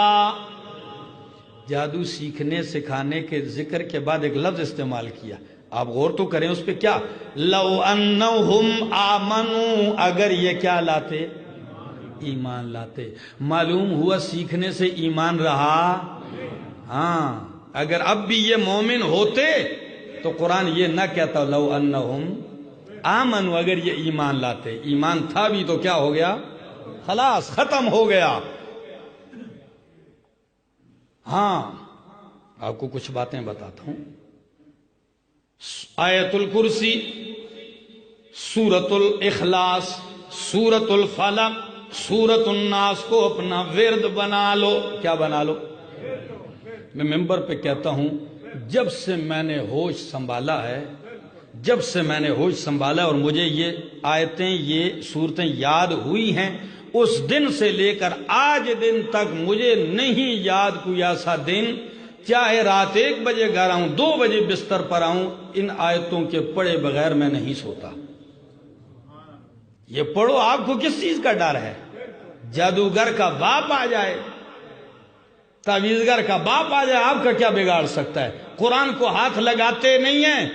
S1: جادو سیکھنے سکھانے کے ذکر کے بعد ایک لفظ استعمال کیا، آپ غور تو کریں اس پہ، کیا؟ لو انہم آمنوا، اگر یہ کیا لاتے؟ ایمان لاتے۔ معلوم ہوا سیکھنے سے ایمان رہا؟ ہاں، اگر اب بھی یہ مومن ہوتے تو قرآن یہ نہ کہتا لو انہم آمنوا، اگر یہ ایمان لاتے، ایمان تھا بھی تو کیا ہو گیا؟ خلاص ختم ہو گیا۔ ہاں، آپ کو کچھ باتیں بتاتا ہوں۔ آیت الکرسی، سورۃ الاخلاص، سورۃ الفلق، سورۃ الناس کو اپنا ورد بنا لو۔ کیا بنا لو؟ میں ممبر پہ کہتا ہوں، جب سے میں نے ہوش سنبھالا ہے، جب سے میں نے ہوش سنبھالا اور مجھے یہ آیتیں، یہ صورتیں یاد ہوئی ہیں، اس دن سے لے کر آج دن تک مجھے نہیں یاد کوئی ایسا دن، چاہے رات 1 بجے گھر آؤں، 2 بجے بستر پر آؤں، ان آیتوں کے پڑھے بغیر میں نہیں سوتا۔ یہ پڑھو، آپ کو کس چیز کا ڈر ہے؟ جادوگر کا باپ آ جائے، تعویذگر کا باپ آ جائے، آپ کا کیا بگاڑ سکتا ہے؟ قرآن کو ہاتھ لگاتے نہیں ہیں،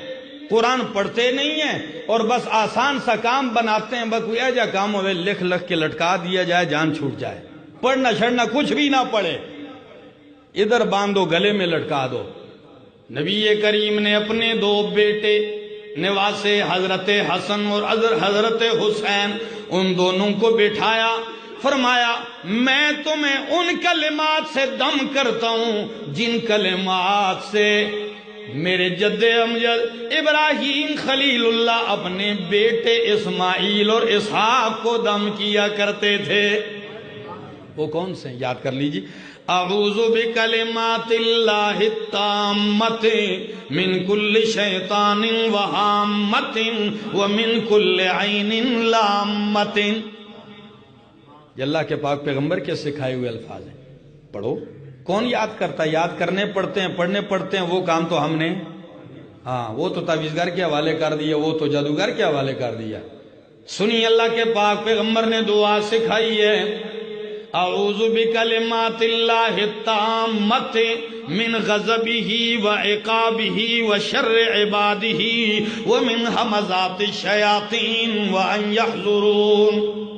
S1: قرآن پڑھتے نہیں ہیں، اور بس آسان سا کام بناتے ہیں، بس کوئی ایجا کام ہوئے لکھ لکھ کے لٹکا دیا جائے، جان چھوٹ جائے، پڑھنا چھڑنا کچھ بھی نہ پڑھے، ادھر باندھو گلے میں لٹکا دو۔ نبی کریم نے اپنے 2 بیٹے نواسے حضرت حسن اور حضرت حسین، ان دونوں کو بٹھایا، فرمایا میں تمہیں ان کلمات سے دم کرتا ہوں جن کلمات سے میرے جد امجد ابراہیم خلیل اللہ اپنے بیٹے اسماعیل اور اسحاق کو دم کیا کرتے تھے۔ وہ کون سے ہیں؟ یاد کر لیجیے۔ اعوذ بکلمات اللہ التامۃ من کل شیطان وہامۃ ومن کل عین لامۃ۔ یہ اللہ کے پاک پیغمبر کے سکھائے ہوئے الفاظ ہیں، پڑھو۔ کون یاد کرتا ہے؟ یاد کرنے پڑتے ہیں، پڑھنے پڑتے ہیں، وہ کام تو ہم نے، ہاں وہ تو تعویذگر کے حوالے کر دیا، وہ تو جادوگر کے حوالے کر دیا۔ سنی اللہ کے پاک پیغمبر نے دعا سکھائی ہے، اعوذ بکلمات اللہ التامۃ من غضبہ وعقابہ وشر عبادہ ومن ہمزات الشیاطین وان یحضرون۔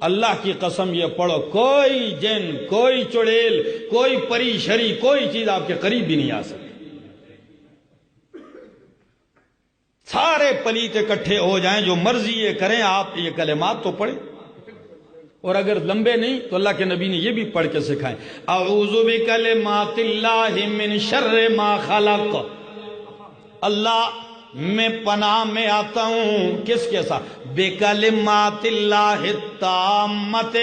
S1: اللہ کی قسم یہ پڑھو، کوئی جن، کوئی چڑیل، کوئی پری شری، کوئی چیز آپ کے قریب بھی نہیں آ سکتی۔ سارے پلیت اکٹھے ہو جائیں، جو مرضی یہ کریں، آپ یہ کلمات تو پڑھیں، اور اگر لمبے نہیں تو اللہ کے نبی نے یہ بھی پڑھ کے سکھائیں، اعوذ بکلمات اللہ من شر ما خلق۔ اللہ میں پناہ میں آتا ہوں کس کے ساتھ؟ بکلمات اللہ التامۃ،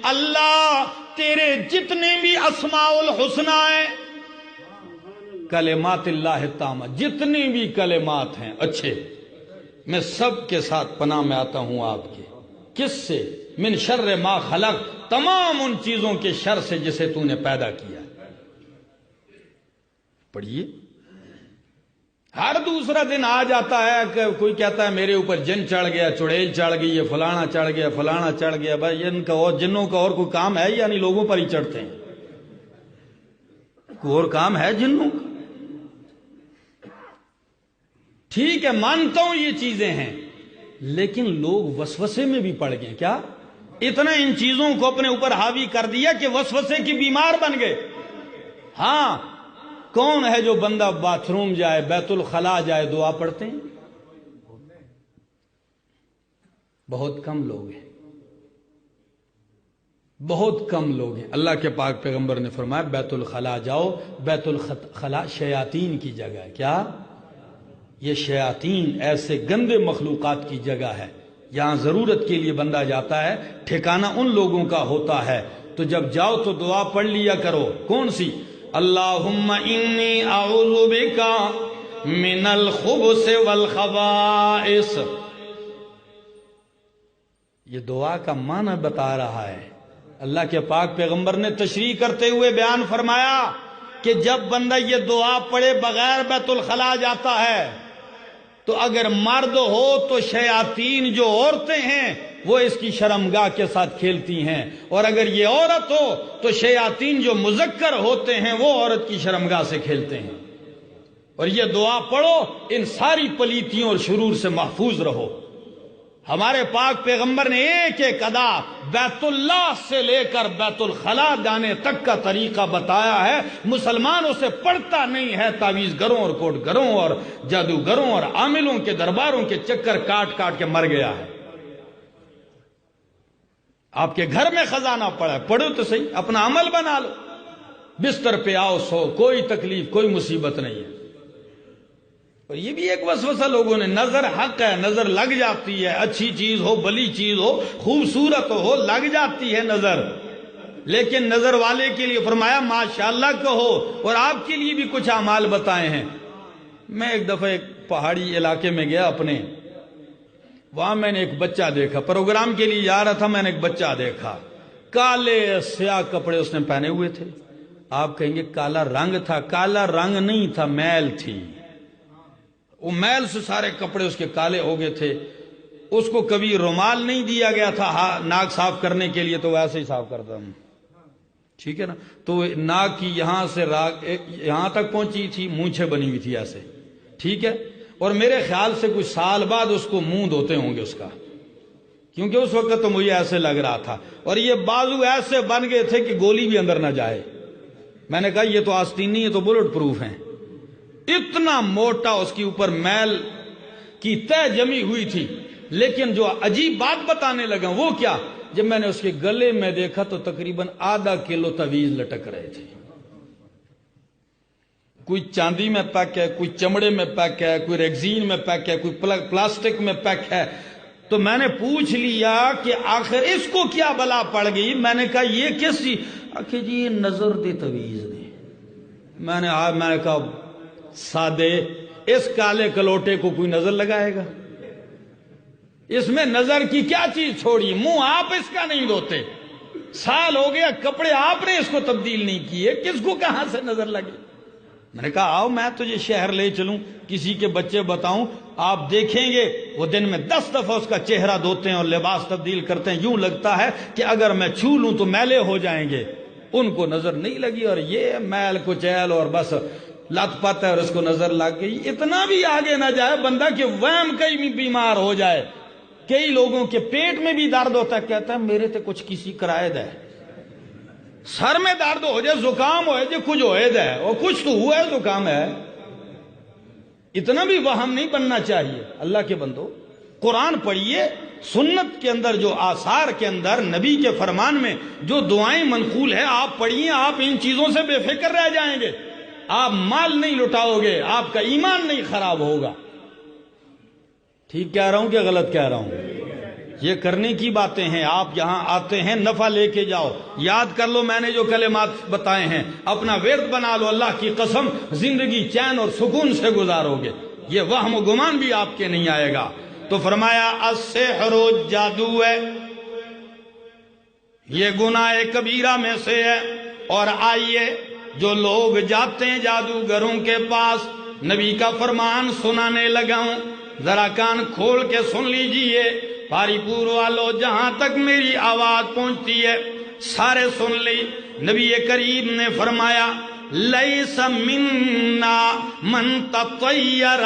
S1: اللہ تیرے جتنے بھی اسماء الحسنی ہیں، کلمات اللہ التامۃ، جتنی بھی کلمات ہیں اچھے، میں سب کے ساتھ پناہ میں آتا ہوں آپ کے۔ کس سے؟ من شر ما خلق، تمام ان چیزوں کے شر سے جسے تو نے پیدا کیا۔ پڑھیے۔ ہر دوسرا دن آ جاتا ہے کہ کوئی کہتا ہے میرے اوپر جن چڑھ گیا، چڑیل چڑھ گئی، یہ فلانا چڑھ گیا، فلانا چڑھ گیا۔ بھائی ان کا اور جنوں کا اور کوئی کام ہے یا نہیں؟ لوگوں پر ہی چڑھتے ہیں، کوئی اور کام ہے جنوں کا؟ ٹھیک ہے، مانتا ہوں یہ چیزیں ہیں، لیکن لوگ وسوسے میں بھی پڑ گئے۔ کیا؟ اتنا ان چیزوں کو اپنے اوپر حاوی کر دیا کہ وسوسے کی بیمار بن گئے۔ ہاں، کون ہے جو بندہ باتھ روم جائے، بیت الخلا جائے، دعا پڑھتے ہیں؟ بہت کم لوگ ہیں، بہت کم لوگ ہیں۔ اللہ کے پاک پیغمبر نے فرمایا بیت الخلا جاؤ، بیت الخلا شیاطین کی جگہ ہے۔ کیا؟ یہ شیاطین ایسے گندے مخلوقات کی جگہ ہے
S2: یہاں ضرورت کے لیے بندہ جاتا ہے، ٹھکانہ ان لوگوں کا ہوتا ہے، تو جب جاؤ تو دعا پڑھ لیا کرو۔ کون سی؟ اللہم انی اعوذ بکا من الخبث والخبائث۔ یہ دعا کا معنی بتا رہا ہے۔ اللہ کے پاک پیغمبر نے تشریح کرتے ہوئے بیان فرمایا کہ جب بندہ یہ دعا پڑھے بغیر بیت الخلاء جاتا ہے تو اگر مرد ہو تو شیاطین جو عورتیں ہیں وہ اس کی شرمگاہ کے ساتھ کھیلتی ہیں، اور اگر یہ عورت ہو تو شیاطین جو مذکر ہوتے ہیں وہ عورت کی شرمگاہ سے کھیلتے ہیں۔ اور یہ دعا پڑھو، ان ساری پلیتیوں اور شرور سے محفوظ رہو۔ ہمارے پاک پیغمبر نے ایک ایک ادا بیت اللہ سے لے کر بیت الخلاء جانے تک کا طریقہ بتایا ہے۔ مسلمان اسے پڑھتا نہیں ہے، تعویذ گروں اور کوٹ گروں اور جادوگروں اور عاملوں کے درباروں کے چکر کاٹ کاٹ کے مر گیا ہے۔ آپ کے گھر میں خزانہ پڑا ہے، پڑھو تو صحیح، اپنا عمل بنا لو، بستر پہ آؤ سو، کوئی تکلیف کوئی مصیبت نہیں ہے۔ اور یہ بھی ایک وسوسہ لوگوں نے، نظر حق ہے، نظر لگ جاتی ہے، اچھی چیز ہو بلی چیز ہو خوبصورت ہو لگ جاتی ہے نظر، لیکن نظر والے کے لیے فرمایا ماشاءاللہ کہو، اور آپ کے لیے بھی کچھ اعمال بتائے ہیں۔ میں ایک دفعہ ایک پہاڑی علاقے میں گیا اپنے، وہاں میں نے ایک بچہ دیکھا، پروگرام کے لیے جا رہا تھا، میں نے ایک بچہ دیکھا، کالے سیاہ کپڑے اس نے پہنے ہوئے تھے۔ آپ کہیں گے کالا رنگ تھا، کالا رنگ نہیں تھا، میل تھی، وہ میل سے سارے کپڑے اس کے کالے ہو گئے تھے۔ اس کو کبھی رومال نہیں دیا گیا تھا ناک صاف کرنے کے لیے، تو ویسے ہی صاف کرتا ہوں، ٹھیک ہے نا، تو ناک کی یہاں سے یہاں تک پہنچی تھی، مونچھیں بنی ہوئی تھی ایسے، ٹھیک ہے، اور میرے خیال سے کچھ سال بعد اس کو منہ دھوتے ہوں گے اس کا، کیونکہ اس وقت تو مجھے ایسے لگ رہا تھا، اور یہ بازو ایسے بن گئے تھے کہ گولی بھی اندر نہ جائے۔ میں نے کہا یہ تو آستین نہیں، یہ تو بلٹ پروف ہیں، اتنا موٹا اس کے اوپر میل کی تہ جمی ہوئی تھی۔ لیکن جو عجیب بات بتانے لگا وہ کیا، جب میں نے اس کے گلے میں دیکھا تو تقریباً آدھا کلو تعویذ لٹک رہے تھے، کوئی چاندی میں پیک ہے، کوئی چمڑے میں پیک ہے، کوئی ریگزین میں پیک ہے، کوئی پلاسٹک میں پیک ہے۔ تو میں نے پوچھ لیا کہ آخر اس کو کیا بلا پڑ گئی؟ میں نے کہا یہ کس چیز؟ آخر جی یہ نظر دے تعویذ نے۔ میں نے کہا سادے، اس کالے کلوٹے کو کوئی نظر لگائے گا؟ اس میں نظر کی کیا چیز چھوڑی؟ منہ آپ اس کا نہیں دھوتے، سال ہو گیا، کپڑے آپ نے اس کو تبدیل نہیں کیے، کس کو کہاں سے نظر لگی؟ میں نے کہا آؤ میں تجھے شہر لے چلوں، کسی کے بچے بتاؤں، آپ دیکھیں گے وہ دن میں 10 دفعہ اس کا چہرہ دھوتے ہیں اور لباس تبدیل کرتے ہیں، یوں لگتا ہے کہ اگر میں چھو لوں تو میلے ہو جائیں گے۔ ان کو نظر نہیں لگی، اور یہ میل کچیل اور بس لت پت ہے اور اس کو نظر لگ گئی۔ اتنا بھی آگے نہ جائے بندہ کہ وہم کئی بھی بیمار ہو جائے۔ کئی لوگوں کے پیٹ میں بھی درد ہوتا ہے، کہتا ہے میرے تے کچھ کسی کرائے دے، سر میں درد ہو جائے، زکام ہو جائے، کچھ ہوئے دے، اور کچھ تو ہوا ہے، زکام ہے۔ اتنا بھی وہم نہیں بننا چاہیے۔ اللہ کے بندو قرآن پڑھیے، سنت کے اندر جو آثار کے اندر نبی کے فرمان میں جو دعائیں منقول ہیں آپ پڑھیے، آپ ان چیزوں سے بے فکر رہ جائیں گے، آپ مال نہیں لٹاؤ گے، آپ کا ایمان نہیں خراب ہوگا۔ ٹھیک کہہ رہا ہوں کہ غلط کہہ رہا ہوں؟ یہ کرنے کی باتیں ہیں۔ آپ یہاں آتے ہیں نفع لے کے جاؤ، یاد کر لو میں نے جو کلمات بتائے ہیں، اپنا ورد بنا لو، اللہ کی قسم زندگی چین اور سکون سے گزارو گے، یہ وہم و گمان بھی آپ کے نہیں آئے گا۔ تو فرمایا السحر جادو ہے، یہ گناہ کبیرہ میں سے ہے۔ اور آئیے جو لوگ جاتے ہیں جادوگروں کے پاس، نبی کا فرمان سنانے لگا ہوں، ذرا کان کھول کے سن لیجئے، پاری پور والو، جہاں تک میری آواز پہنچتی ہے سارے سن لی۔ نبی کریم نے فرمایا لیس منا من تطیر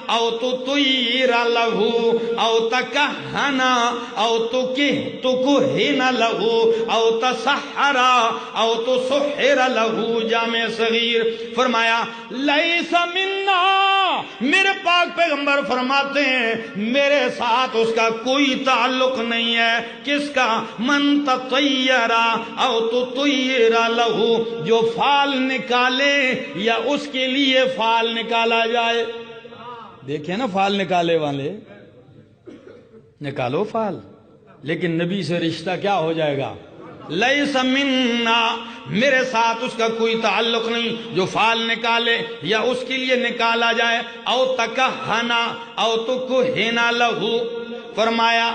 S2: او تطیر له او تکہن او تکہن له او تسحر او تسحر له، جامع صغیر۔ فرمایا لیس منا، میرے پاک پیغمبر فرماتے ہیں میرے ساتھ اس کا کوئی تعلق نہیں ہے۔ کس کا؟ من تطیر او تطیر له، جو فال نکالے یا اس کے لیے فال نکالا جائے۔ دیکھیں نا فال نکالے والے، نکالو فال، لیکن نبی سے رشتہ کیا ہو جائے گا؟
S1: لیس منا، میرے ساتھ اس کا کوئی تعلق نہیں جو فال نکالے یا اس کے لیے نکالا جائے. او تکہنا او تکہنا لہو، فرمایا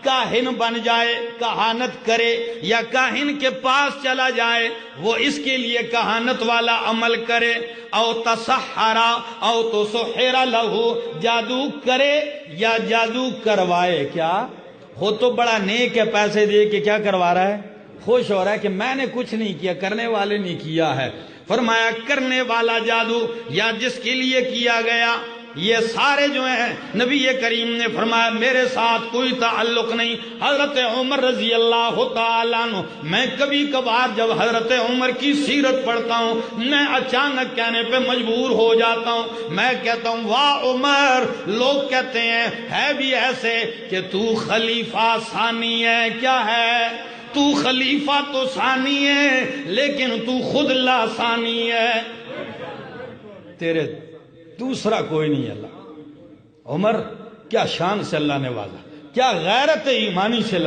S1: کاہن بن جائے، کہانت کرے یا کاہن کے پاس چلا جائے، وہ اس کے لیے کہانت والا عمل کرے. او تسحرا او تسحر لہو، جادو کرے یا جادو کروائے. کیا ہو تو بڑا نیک ہے، پیسے دے کے کیا کروا رہا ہے؟ خوش ہو رہا ہے کہ میں نے کچھ نہیں کیا، کرنے والے نے کیا ہے. فرمایا کرنے والا جادو یا جس کے لیے کیا گیا، یہ سارے جو ہیں نبی کریم نے فرمایا میرے ساتھ کوئی تعلق نہیں. حضرت عمر رضی اللہ تعالیٰ عنہ، میں کبھی کبھار جب حضرت عمر کی سیرت پڑھتا ہوں میں اچانک کہنے پہ مجبور ہو جاتا ہوں. میں کہتا ہوں واہ عمر، لوگ کہتے ہیں ہے بھی ایسے کہ تو خلیفہ ثانی ہے. کیا ہے؟ تو خلیفہ تو ثانی ہے لیکن تو خود لا ثانی ہے،
S2: تیرے دوسرا کوئی نہیں. اللہ عمر کیا شان سے اللہ نے نوازا، کیا غیرت ایمانی سے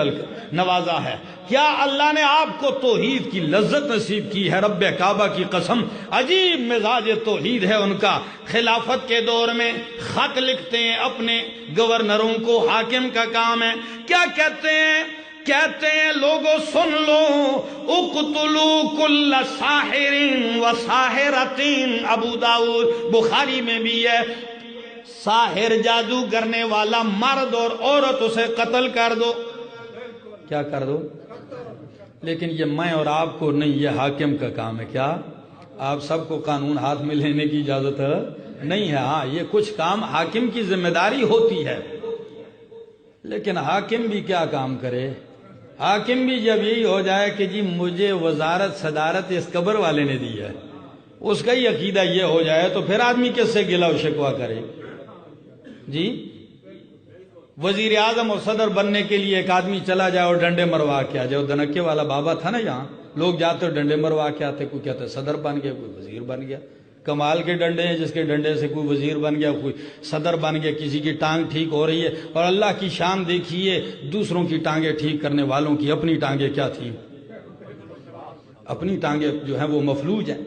S2: نوازا ہے، کیا اللہ نے آپ کو توحید کی لذت نصیب کی ہے. رب کعبہ کی قسم عجیب مزاج توحید ہے ان کا. خلافت کے دور میں خط لکھتے ہیں اپنے گورنروں کو، حاکم کا کام ہے. کیا کہتے ہیں؟ کہتے ہیں لوگوں سن لو، اقتلوا کل ساحر و ساحرۃ. ابو داؤد بخاری میں بھی ہے، ساحر جادو کرنے والا مرد اور عورت اسے قتل کر دو. کیا کر دو؟ لیکن یہ میں اور آپ کو نہیں، یہ حاکم کا کام ہے. کیا آپ سب کو قانون ہاتھ میں لینے کی اجازت نہیں ہے؟ ہاں یہ کچھ کام حاکم کی ذمہ داری ہوتی ہے، لیکن حاکم بھی کیا کام کرے؟ حاکم بھی جب یہی ہو جائے کہ جی مجھے وزارت صدارت اس قبر والے نے دی ہے، اس کا ہی عقیدہ یہ ہو جائے تو پھر آدمی کس سے گلہ و شکوہ کرے؟ جی وزیر اعظم اور صدر بننے کے لیے ایک آدمی چلا جائے اور ڈنڈے مروا کے آ جائے. دھنکے والا بابا تھا نا یہاں، لوگ جاتے اور ڈنڈے مروا کے آتے، کوئی کہتے صدر بن گیا، کوئی وزیر بن گیا. کمال کے ڈنڈے ہیں جس کے ڈنڈے سے کوئی وزیر بن گیا، کوئی صدر بن گیا، کسی کی ٹانگ ٹھیک ہو رہی ہے. اور اللہ کی شان دیکھیے، دوسروں کی ٹانگیں ٹھیک کرنے والوں کی اپنی ٹانگیں کیا تھیں؟ اپنی ٹانگیں جو ہیں وہ مفلوج ہیں.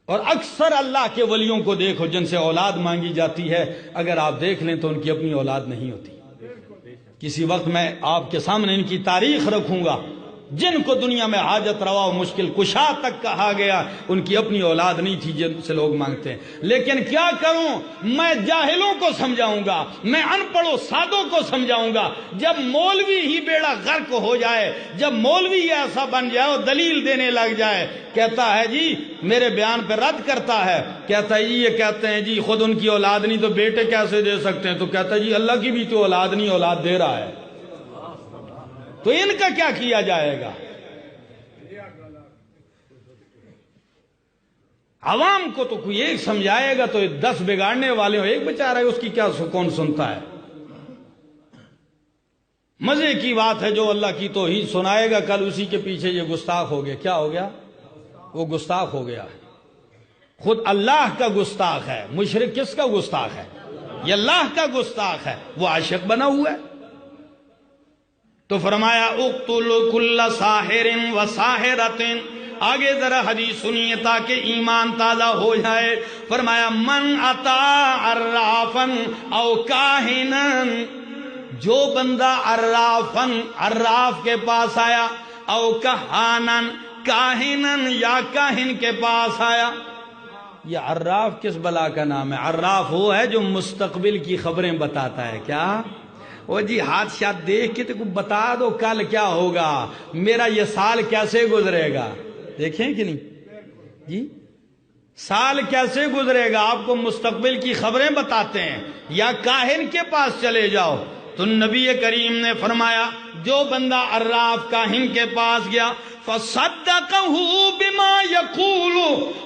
S2: اور اکثر اللہ کے ولیوں کو دیکھو جن سے اولاد مانگی جاتی ہے، اگر آپ دیکھ لیں تو ان کی اپنی اولاد نہیں ہوتی. کسی وقت میں آپ کے سامنے ان کی تاریخ رکھوں گا، جن کو دنیا میں حاجت روا و مشکل کشا تک کہا گیا، ان کی اپنی اولاد نہیں تھی جن سے لوگ مانگتے ہیں. لیکن کیا کروں، میں جاہلوں کو سمجھاؤں گا، میں ان پڑھوں سادوں کو سمجھاؤں گا. جب مولوی ہی بیڑا غرق ہو جائے، جب مولوی ایسا بن جائے اور دلیل دینے لگ جائے، کہتا ہے جی میرے بیان پہ رد کرتا ہے، کہتا ہے جی یہ کہتے ہیں جی خود ان کی اولاد نہیں تو بیٹے کیسے دے سکتے ہیں، تو کہتا ہے جی اللہ کی بھی تو اولاد نہیں، اولاد دے رہا ہے، تو ان کا کیا کیا جائے گا؟ عوام کو تو کوئی ایک سمجھائے گا تو 10 بگاڑنے والے ہو، ایک بیچارہ ہے اس کی کیا کون سنتا ہے؟ مزے کی بات ہے جو اللہ کی توحید سنائے گا کل اسی کے پیچھے یہ گستاخ ہو گیا. کیا ہو گیا؟ وہ گستاخ ہو گیا. خود اللہ کا گستاخ ہے. مشرک کس کا گستاخ ہے؟ یہ اللہ کا گستاخ ہے، وہ عاشق بنا ہوا ہے. تو فرمایا اقتل کل ساحر و ساحرۃ. آگے ذرا حدیث سنیے تاکہ ایمان تازہ ہو جائے. فرمایا من اتا عرافن او کاہنن، جو بندہ عرافن عراف کے پاس آیا، او کہانن کاہنن یا کاہن کے پاس آیا. یہ عراف کس بلا کا نام ہے؟ عراف وہ ہے جو مستقبل کی خبریں بتاتا ہے. کیا وہ جی ہاتھ شاتھ دیکھ کے تو بتا دو کل کیا ہوگا، میرا یہ سال کیسے گزرے گا. دیکھیں کہ نہیں جی سال کیسے گزرے گا، آپ کو مستقبل کی خبریں بتاتے ہیں. یا کاہن کے پاس چلے جاؤ. تو نبی کریم نے فرمایا جو بندہ عراف کاہن کے پاس گیا،
S1: فصدقہ بما یقول،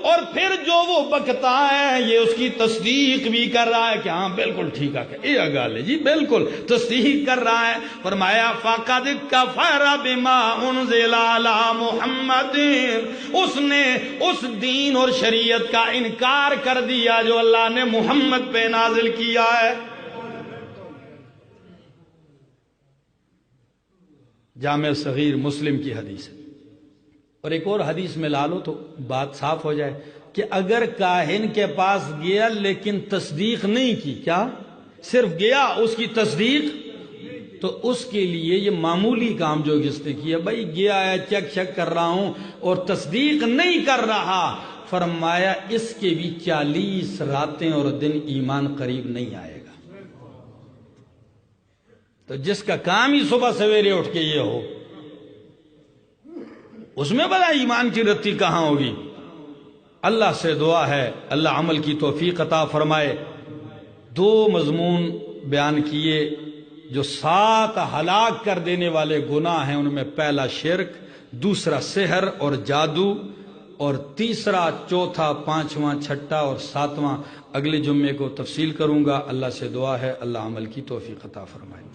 S1: اور پھر جو وہ بکتا ہے یہ اس کی تصدیق بھی کر رہا ہے کہ ہاں بالکل ٹھیک ہے، یہ گل ہے جی، بالکل تصدیق کر رہا ہے۔ فرمایا فقد کفر بما انزل علی محمد، اس نے اس دین اور شریعت کا انکار کر دیا جو اللہ نے محمد پہ نازل کیا ہے۔ جامع صغیر مسلم کی حدیث ہے۔ اور ایک اور حدیث میں لا لو تو بات صاف ہو جائے کہ اگر کاہن کے پاس گیا لیکن تصدیق نہیں کی، کیا صرف گیا اس کی تصدیق، تو اس کے لیے یہ معمولی کام جو اس نے کیا، بھائی گیا ہے چیک شک کر رہا ہوں اور تصدیق نہیں کر رہا، فرمایا اس کے بھی 40 راتیں اور دن ایمان قریب نہیں آئے گا۔ تو جس کا کام ہی صبح سویرے اٹھ کے یہ ہو، اس میں بڑا ایمان کی رتی کہاں ہوگی؟ اللہ سے دعا ہے اللہ عمل کی توفیق عطا فرمائے۔ 2 مضمون بیان کیے جو 7 ہلاک کر دینے والے گناہ ہیں، ان میں پہلا شرک، دوسرا سحر اور جادو، اور تیسرا، چوتھا، پانچواں، چھٹا اور 7واں اگلے جمعے کو تفصیل کروں گا۔ اللہ سے دعا ہے اللہ عمل کی توفیق عطا فرمائے۔